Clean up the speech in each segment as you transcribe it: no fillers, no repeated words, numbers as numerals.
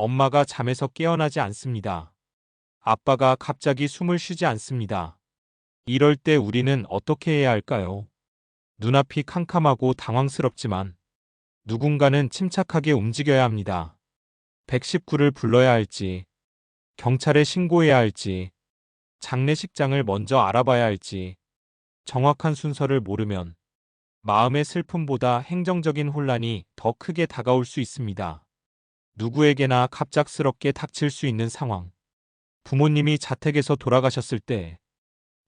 엄마가 잠에서 깨어나지 않습니다. 아빠가 갑자기 숨을 쉬지 않습니다. 이럴 때 우리는 어떻게 해야 할까요? 눈앞이 캄캄하고 당황스럽지만 누군가는 침착하게 움직여야 합니다. 119를 불러야 할지, 경찰에 신고해야 할지, 장례식장을 먼저 알아봐야 할지, 정확한 순서를 모르면 마음의 슬픔보다 행정적인 혼란이 더 크게 다가올 수 있습니다. 누구에게나 갑작스럽게 닥칠 수 있는 상황. 부모님이 자택에서 돌아가셨을 때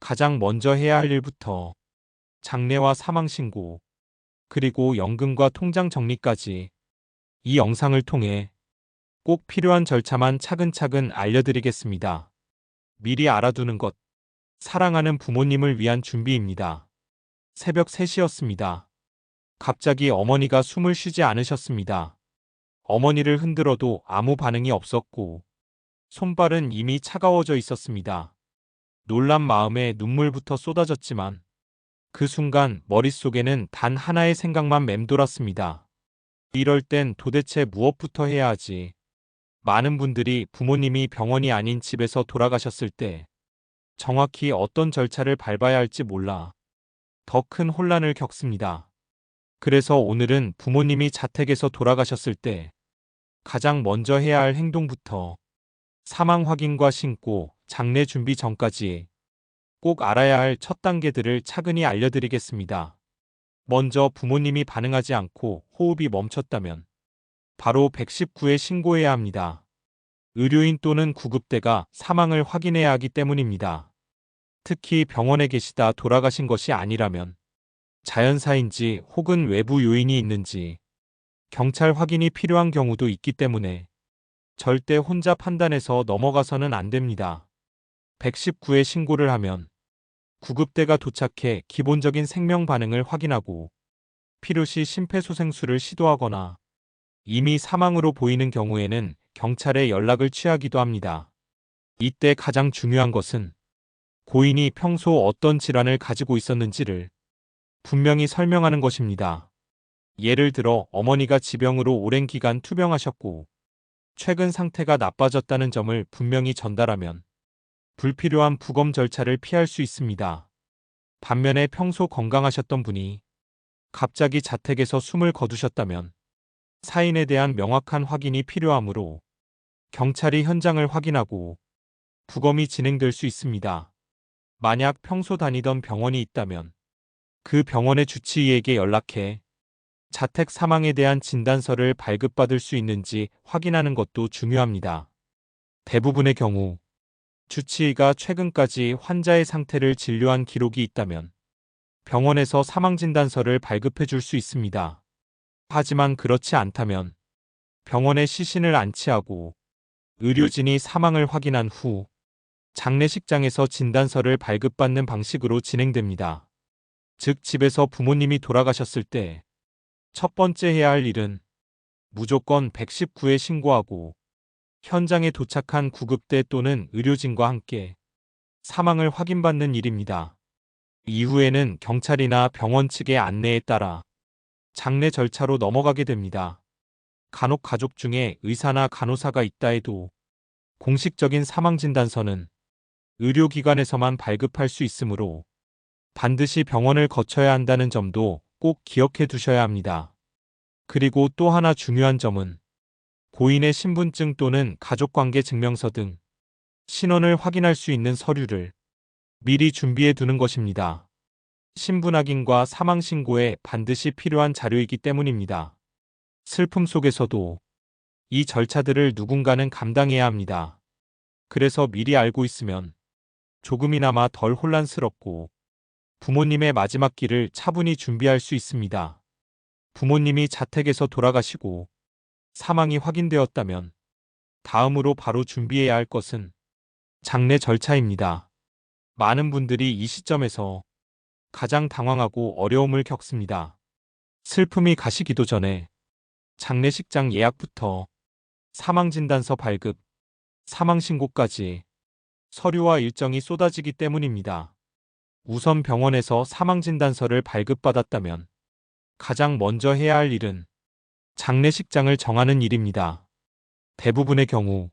가장 먼저 해야 할 일부터 장례와 사망신고, 그리고 연금과 통장 정리까지 이 영상을 통해 꼭 필요한 절차만 차근차근 알려드리겠습니다. 미리 알아두는 것. 사랑하는 부모님을 위한 준비입니다. 새벽 3시였습니다. 갑자기 어머니가 숨을 쉬지 않으셨습니다. 어머니를 흔들어도 아무 반응이 없었고 손발은 이미 차가워져 있었습니다. 놀란 마음에 눈물부터 쏟아졌지만 그 순간 머릿속에는 단 하나의 생각만 맴돌았습니다. 이럴 땐 도대체 무엇부터 해야 하지? 많은 분들이 부모님이 병원이 아닌 집에서 돌아가셨을 때 정확히 어떤 절차를 밟아야 할지 몰라 더 큰 혼란을 겪습니다. 그래서 오늘은 부모님이 자택에서 돌아가셨을 때 가장 먼저 해야 할 행동부터 사망 확인과 신고, 장례 준비 전까지 꼭 알아야 할 첫 단계들을 차근히 알려드리겠습니다. 먼저 부모님이 반응하지 않고 호흡이 멈췄다면 바로 119에 신고해야 합니다. 의료인 또는 구급대가 사망을 확인해야 하기 때문입니다. 특히 병원에 계시다 돌아가신 것이 아니라면 자연사인지 혹은 외부 요인이 있는지 경찰 확인이 필요한 경우도 있기 때문에 절대 혼자 판단해서 넘어가서는 안 됩니다. 119에 신고를 하면 구급대가 도착해 기본적인 생명 반응을 확인하고 필요시 심폐소생술을 시도하거나 이미 사망으로 보이는 경우에는 경찰에 연락을 취하기도 합니다. 이때 가장 중요한 것은 고인이 평소 어떤 질환을 가지고 있었는지를 분명히 설명하는 것입니다. 예를 들어 어머니가 지병으로 오랜 기간 투병하셨고 최근 상태가 나빠졌다는 점을 분명히 전달하면 불필요한 부검 절차를 피할 수 있습니다. 반면에 평소 건강하셨던 분이 갑자기 자택에서 숨을 거두셨다면 사인에 대한 명확한 확인이 필요하므로 경찰이 현장을 확인하고 부검이 진행될 수 있습니다. 만약 평소 다니던 병원이 있다면 그 병원의 주치의에게 연락해 자택 사망에 대한 진단서를 발급받을 수 있는지 확인하는 것도 중요합니다. 대부분의 경우 주치의가 최근까지 환자의 상태를 진료한 기록이 있다면 병원에서 사망진단서를 발급해 줄 수 있습니다. 하지만 그렇지 않다면 병원에 시신을 안치하고 의료진이 사망을 확인한 후 장례식장에서 진단서를 발급받는 방식으로 진행됩니다. 즉 집에서 부모님이 돌아가셨을 때 첫 번째 해야 할 일은 무조건 119에 신고하고 현장에 도착한 구급대 또는 의료진과 함께 사망을 확인받는 일입니다. 이후에는 경찰이나 병원 측의 안내에 따라 장례 절차로 넘어가게 됩니다. 간혹 가족 중에 의사나 간호사가 있다 해도 공식적인 사망진단서는 의료기관에서만 발급할 수 있으므로 반드시 병원을 거쳐야 한다는 점도 꼭 기억해 두셔야 합니다. 그리고 또 하나 중요한 점은 고인의 신분증 또는 가족관계 증명서 등 신원을 확인할 수 있는 서류를 미리 준비해 두는 것입니다. 신분 확인과 사망 신고에 반드시 필요한 자료이기 때문입니다. 슬픔 속에서도 이 절차들을 누군가는 감당해야 합니다. 그래서 미리 알고 있으면 조금이나마 덜 혼란스럽고 부모님의 마지막 길을 차분히 준비할 수 있습니다. 부모님이 자택에서 돌아가시고 사망이 확인되었다면 다음으로 바로 준비해야 할 것은 장례 절차입니다. 많은 분들이 이 시점에서 가장 당황하고 어려움을 겪습니다. 슬픔이 가시기도 전에 장례식장 예약부터 사망진단서 발급, 사망신고까지 서류와 일정이 쏟아지기 때문입니다. 우선 병원에서 사망진단서를 발급받았다면 가장 먼저 해야 할 일은 장례식장을 정하는 일입니다. 대부분의 경우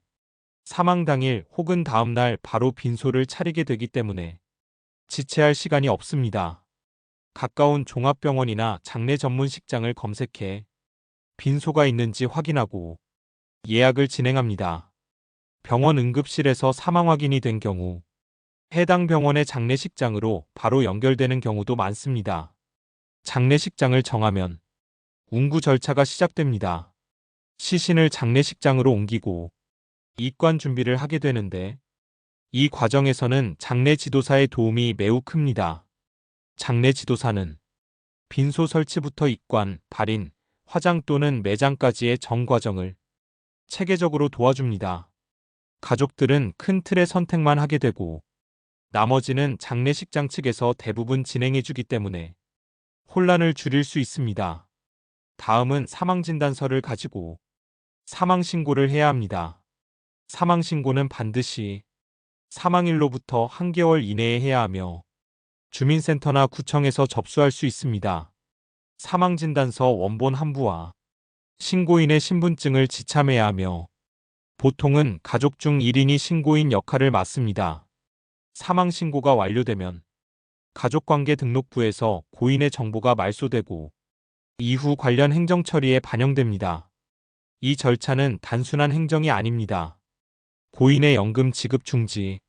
사망 당일 혹은 다음 날 바로 빈소를 차리게 되기 때문에 지체할 시간이 없습니다. 가까운 종합병원이나 장례 전문 식장을 검색해 빈소가 있는지 확인하고 예약을 진행합니다. 병원 응급실에서 사망 확인이 된 경우 해당 병원의 장례식장으로 바로 연결되는 경우도 많습니다. 장례식장을 정하면 운구 절차가 시작됩니다. 시신을 장례식장으로 옮기고 입관 준비를 하게 되는데 이 과정에서는 장례 지도사의 도움이 매우 큽니다. 장례 지도사는 빈소 설치부터 입관, 발인, 화장 또는 매장까지의 전 과정을 체계적으로 도와줍니다. 가족들은 큰 틀의 선택만 하게 되고 나머지는 장례식장 측에서 대부분 진행해주기 때문에 혼란을 줄일 수 있습니다. 다음은 사망진단서를 가지고 사망신고를 해야 합니다. 사망신고는 반드시 사망일로부터 한 개월 이내에 해야 하며 주민센터나 구청에서 접수할 수 있습니다. 사망진단서 원본 한 부와 신고인의 신분증을 지참해야 하며 보통은 가족 중 1인이 신고인 역할을 맡습니다. 사망신고가 완료되면 가족관계 등록부에서 고인의 정보가 말소되고 이후 관련 행정처리에 반영됩니다. 이 절차는 단순한 행정이 아닙니다. 고인의 연금 지급 중지,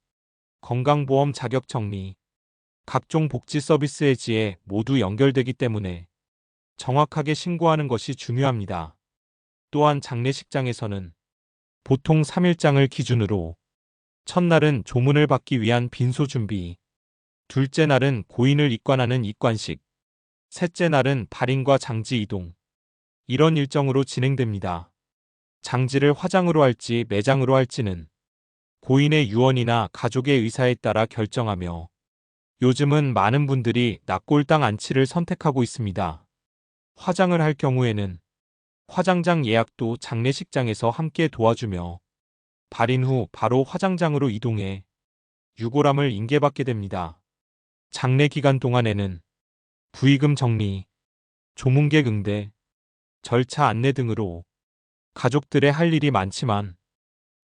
건강보험 자격 정리, 각종 복지 서비스 해지에 모두 연결되기 때문에 정확하게 신고하는 것이 중요합니다. 또한 장례식장에서는 보통 3일장을 기준으로 첫날은 조문을 받기 위한 빈소 준비, 둘째 날은 고인을 입관하는 입관식, 셋째 날은 발인과 장지 이동, 이런 일정으로 진행됩니다. 장지를 화장으로 할지 매장으로 할지는 고인의 유언이나 가족의 의사에 따라 결정하며 요즘은 많은 분들이 낙골당 안치를 선택하고 있습니다. 화장을 할 경우에는 화장장 예약도 장례식장에서 함께 도와주며 발인 후 바로 화장장으로 이동해 유골함을 인계받게 됩니다. 장례 기간 동안에는 부의금 정리, 조문객 응대, 절차 안내 등으로 가족들의 할 일이 많지만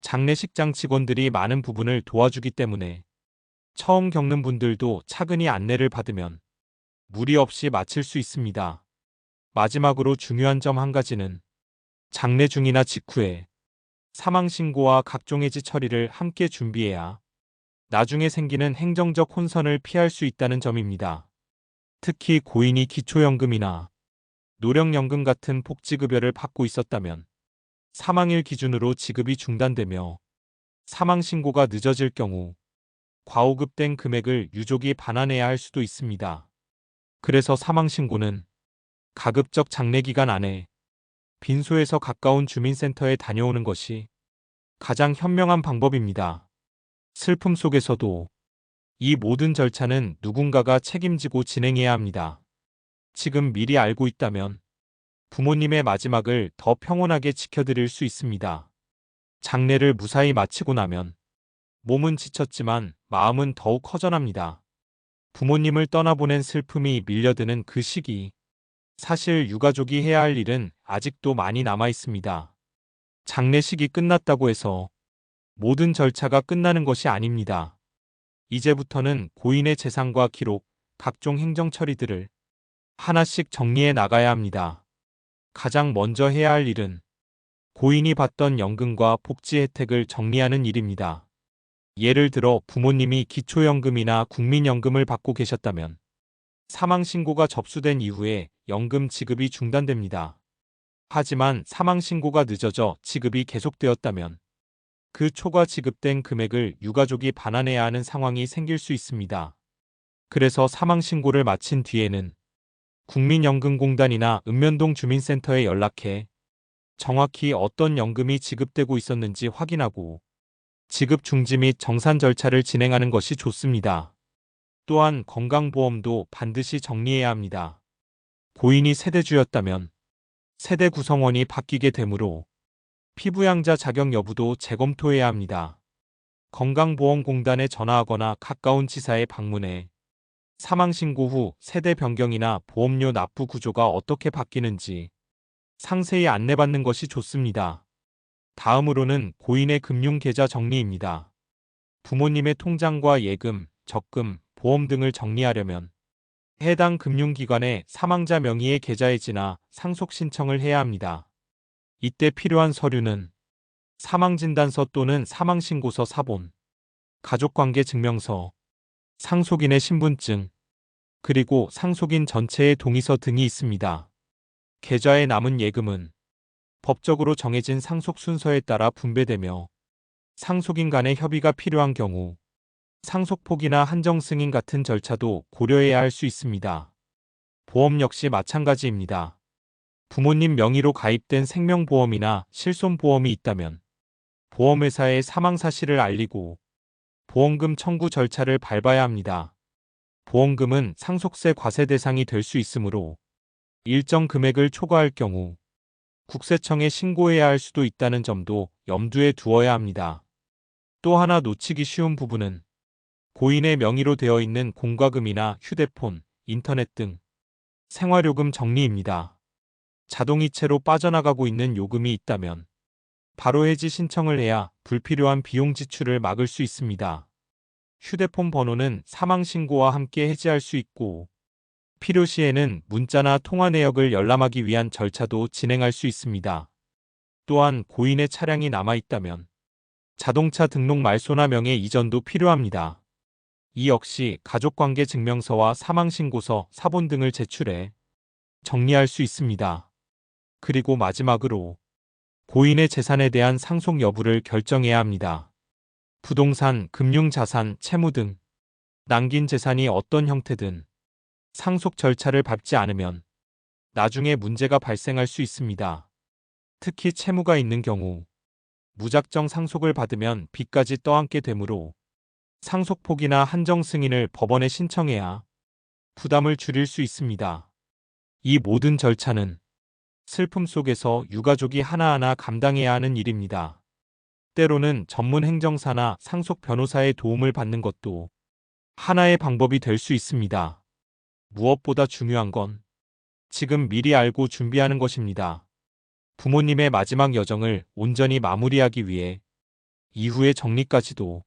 장례식장 직원들이 많은 부분을 도와주기 때문에 처음 겪는 분들도 차근히 안내를 받으면 무리 없이 마칠 수 있습니다. 마지막으로 중요한 점 한 가지는 장례 중이나 직후에 사망신고와 각종 해지 처리를 함께 준비해야 나중에 생기는 행정적 혼선을 피할 수 있다는 점입니다. 특히 고인이 기초연금이나 노령연금 같은 복지급여를 받고 있었다면 사망일 기준으로 지급이 중단되며 사망신고가 늦어질 경우 과호급된 금액을 유족이 반환해야 할 수도 있습니다. 그래서 사망신고는 가급적 장례기간 안에 빈소에서 가까운 주민센터에 다녀오는 것이 가장 현명한 방법입니다. 슬픔 속에서도 이 모든 절차는 누군가가 책임지고 진행해야 합니다. 지금 미리 알고 있다면 부모님의 마지막을 더 평온하게 지켜드릴 수 있습니다. 장례를 무사히 마치고 나면 몸은 지쳤지만 마음은 더욱 허전합니다. 부모님을 떠나보낸 슬픔이 밀려드는 그 시기. 사실 유가족이 해야 할 일은 아직도 많이 남아 있습니다. 장례식이 끝났다고 해서 모든 절차가 끝나는 것이 아닙니다. 이제부터는 고인의 재산과 기록, 각종 행정 처리들을 하나씩 정리해 나가야 합니다. 가장 먼저 해야 할 일은 고인이 받던 연금과 복지 혜택을 정리하는 일입니다. 예를 들어 부모님이 기초연금이나 국민연금을 받고 계셨다면 사망신고가 접수된 이후에 연금 지급이 중단됩니다. 하지만 사망신고가 늦어져 지급이 계속되었다면 그 초과 지급된 금액을 유가족이 반환해야 하는 상황이 생길 수 있습니다. 그래서 사망신고를 마친 뒤에는 국민연금공단이나 읍면동 주민센터에 연락해 정확히 어떤 연금이 지급되고 있었는지 확인하고 지급 중지 및 정산 절차를 진행하는 것이 좋습니다. 또한 건강보험도 반드시 정리해야 합니다. 고인이 세대주였다면 세대 구성원이 바뀌게 되므로 피부양자 자격 여부도 재검토해야 합니다. 건강보험공단에 전화하거나 가까운 지사에 방문해 사망신고 후 세대 변경이나 보험료 납부 구조가 어떻게 바뀌는지 상세히 안내받는 것이 좋습니다. 다음으로는 고인의 금융계좌 정리입니다. 부모님의 통장과 예금, 적금, 보험 등을 정리하려면 해당 금융기관에 사망자 명의의 계좌에 지나 상속 신청을 해야 합니다. 이때 필요한 서류는 사망진단서 또는 사망신고서 사본, 가족관계증명서, 상속인의 신분증, 그리고 상속인 전체의 동의서 등이 있습니다. 계좌에 남은 예금은 법적으로 정해진 상속 순서에 따라 분배되며 상속인 간의 협의가 필요한 경우 상속폭이나 한정승인 같은 절차도 고려해야 할 수 있습니다. 보험 역시 마찬가지입니다. 부모님 명의로 가입된 생명보험이나 실손보험이 있다면 보험회사에 사망 사실을 알리고 보험금 청구 절차를 밟아야 합니다. 보험금은 상속세 과세 대상이 될 수 있으므로 일정 금액을 초과할 경우 국세청에 신고해야 할 수도 있다는 점도 염두에 두어야 합니다. 또 하나 놓치기 쉬운 부분은 고인의 명의로 되어 있는 공과금이나 휴대폰, 인터넷 등 생활요금 정리입니다. 자동이체로 빠져나가고 있는 요금이 있다면 바로 해지 신청을 해야 불필요한 비용 지출을 막을 수 있습니다. 휴대폰 번호는 사망신고와 함께 해지할 수 있고 필요시에는 문자나 통화 내역을 열람하기 위한 절차도 진행할 수 있습니다. 또한 고인의 차량이 남아있다면 자동차 등록 말소나 명의 이전도 필요합니다. 이 역시 가족관계 증명서와 사망신고서, 사본 등을 제출해 정리할 수 있습니다. 그리고 마지막으로 고인의 재산에 대한 상속 여부를 결정해야 합니다. 부동산, 금융자산, 채무 등 남긴 재산이 어떤 형태든 상속 절차를 밟지 않으면 나중에 문제가 발생할 수 있습니다. 특히 채무가 있는 경우 무작정 상속을 받으면 빚까지 떠안게 되므로 상속폭이나 한정 승인을 법원에 신청해야 부담을 줄일 수 있습니다. 이 모든 절차는 슬픔 속에서 유가족이 하나하나 감당해야 하는 일입니다. 때로는 전문 행정사나 상속 변호사의 도움을 받는 것도 하나의 방법이 될 수 있습니다. 무엇보다 중요한 건 지금 미리 알고 준비하는 것입니다. 부모님의 마지막 여정을 온전히 마무리하기 위해 이후의 정리까지도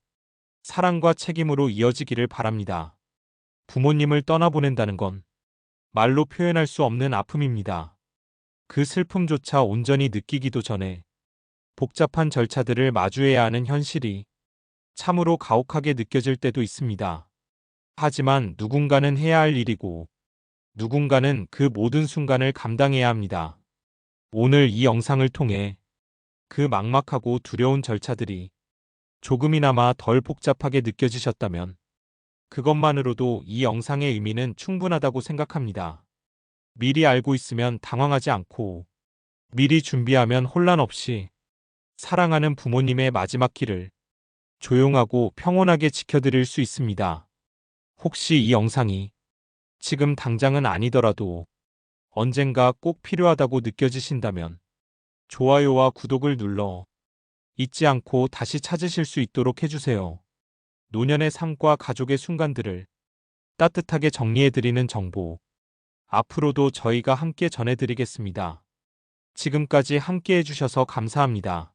사랑과 책임으로 이어지기를 바랍니다. 부모님을 떠나보낸다는 건 말로 표현할 수 없는 아픔입니다. 그 슬픔조차 온전히 느끼기도 전에 복잡한 절차들을 마주해야 하는 현실이 참으로 가혹하게 느껴질 때도 있습니다. 하지만 누군가는 해야 할 일이고 누군가는 그 모든 순간을 감당해야 합니다. 오늘 이 영상을 통해 그 막막하고 두려운 절차들이 조금이나마 덜 복잡하게 느껴지셨다면 그것만으로도 이 영상의 의미는 충분하다고 생각합니다. 미리 알고 있으면 당황하지 않고 미리 준비하면 혼란 없이 사랑하는 부모님의 마지막 길을 조용하고 평온하게 지켜드릴 수 있습니다. 혹시 이 영상이 지금 당장은 아니더라도 언젠가 꼭 필요하다고 느껴지신다면 좋아요와 구독을 눌러 잊지 않고 다시 찾으실 수 있도록 해주세요. 노년의 삶과 가족의 순간들을 따뜻하게 정리해드리는 정보, 앞으로도 저희가 함께 전해드리겠습니다. 지금까지 함께 해주셔서 감사합니다.